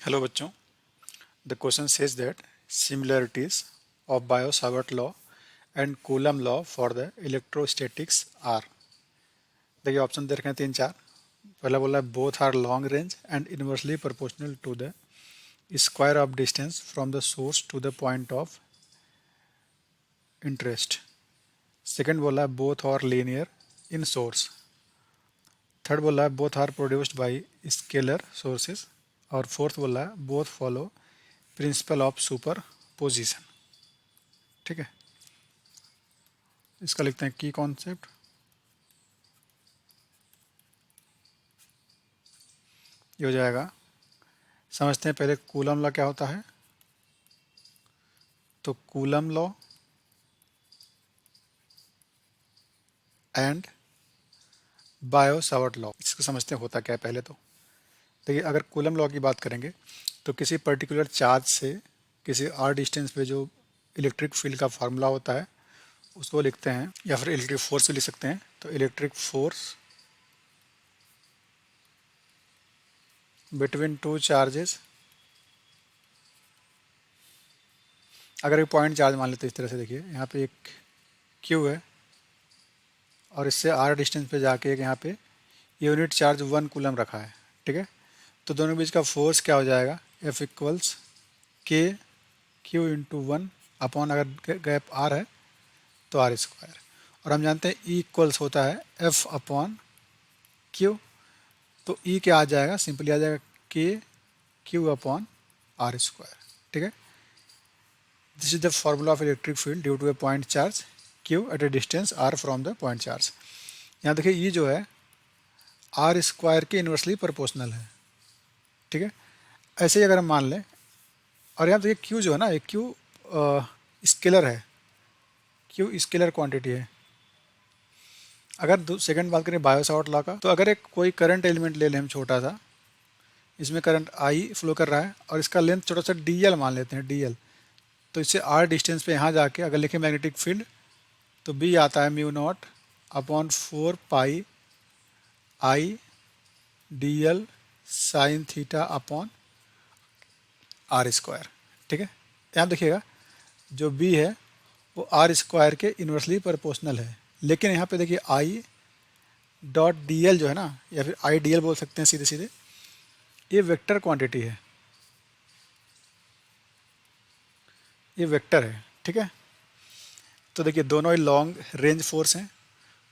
Hello बच्चों, the question says that similarities of Biot Savart law and Coulomb law for the electrostatics are. देखिए option दे रखे हैं 3-4। पहला बोला है both are long range and inversely proportional to the square of distance from the source to the point of interest. Second बोला है both are linear in source. Third बोला है both are produced by scalar sources. और fourth बोला है both follow principle of super position. ठीक है, इसका लिखते हैं की कॉन्सेप्ट। ये हो जाएगा, समझते हैं पहले कूलम लॉ क्या होता है। तो coulomb law and Biot-Savart law, इसको समझते हैं होता क्या है पहले। तो देखिए, अगर कूलम लॉ की बात करेंगे तो किसी पर्टिकुलर चार्ज से किसी आर डिस्टेंस पे जो इलेक्ट्रिक फील्ड का फार्मूला होता है उसको लिखते हैं, या फिर इलेक्ट्रिक फोर्स भी लिख सकते हैं। तो electric force between two charges, अगर एक पॉइंट चार्ज मान लेते हैं इस तरह से, देखिए यहाँ पे एक क्यू है और इससे आर डिस्टेंस पे जाके एक यहाँ पे यूनिट चार्ज 1 कूलम रखा है। ठीक है, तो दोनों के बीच का फोर्स क्या हो जाएगा, F इक्वल्स के क्यू इंटू 1 अपॉन, अगर गैप आर है तो आर स्क्वायर। और हम जानते हैं E इक्वल्स होता है F अपॉन क्यू। तो E क्या आ जाएगा, सिंपली आ जाएगा के क्यू अपॉन आर स्क्वायर। ठीक है, this is the formula of electric field due to a point charge Q at a distance R from the point charge. यहाँ देखिए E जो है आर स्क्वायर के इन्वर्सली प्रोपोर्शनल है। ठीक है, ऐसे ही अगर हम मान लें, और यहाँ देखिए क्यू जो है ना, एक क्यू स्केलर है, क्यू स्केलर क्वांटिटी है। अगर सेकंड बात करें बायो-सावर्ट लॉ का, तो अगर एक कोई करंट एलिमेंट ले लें हम छोटा सा, इसमें करंट आई फ्लो कर रहा है और इसका लेंथ छोटा सा डी एल मान लेते हैं, डी एल। तो इससे आर डिस्टेंस पे यहाँ जाके अगर लिखें मैग्नेटिक फील्ड, तो बी आता है mu naught upon 4 pi I D L sine theta upon R square. ठीक है, यहाँ देखिएगा जो बी है वो आर स्क्वायर के इन्वर्सली प्रोपोर्शनल है। लेकिन यहाँ पे देखिए आई डॉट डी एल जो है ना, या फिर आई डी एल बोल सकते हैं सीधे सीधे, ये वेक्टर क्वांटिटी है, ये वेक्टर है। ठीक है, तो देखिए दोनों ही लॉन्ग रेंज फोर्स हैं,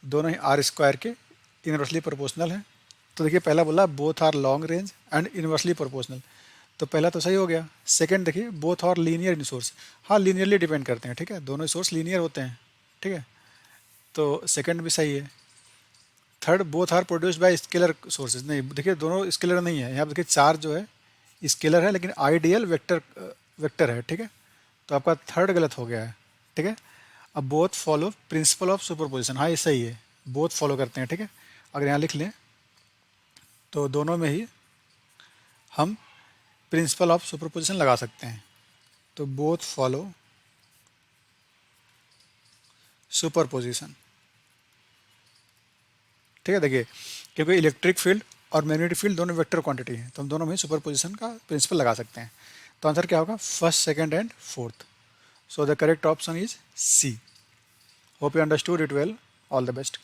दोनों ही आर स्क्वायर के इन्वर्सली प्रोपोर्शनल हैं। तो देखिए पहला बोला both are long range and inversely proportional, तो पहला तो सही हो गया। सेकंड देखिए both are linear in source, हाँ लीनियरली डिपेंड करते हैं। ठीक है, दोनों ही सोर्स लीनियर होते हैं। ठीक है, तो सेकंड भी सही है। Third both are produced by scalar sources, नहीं देखिए दोनों स्केलर नहीं है, यहाँ पर देखिए चार्ज जो है स्केलर है लेकिन आइडियल वेक्टर वेक्टर है। ठीक है, तो आपका थर्ड गलत हो गया है। ठीक है, अब both follow principle of superposition, हाँ ये सही है, बोथ फॉलो करते हैं। ठीक है, अगर यहाँ लिख लें तो दोनों में ही हम प्रिंसिपल ऑफ सुपरपोजिशन लगा सकते हैं। तो बोथ फॉलो सुपरपोजिशन। ठीक है, देखिए क्योंकि इलेक्ट्रिक फील्ड और मैग्नेटिक फील्ड दोनों वेक्टर क्वांटिटी है, तो हम दोनों में सुपरपोजिशन का प्रिंसिपल लगा सकते हैं। तो आंसर क्या होगा, first, second and fourth. So the correct option is C. Hope you understood it well. All the best.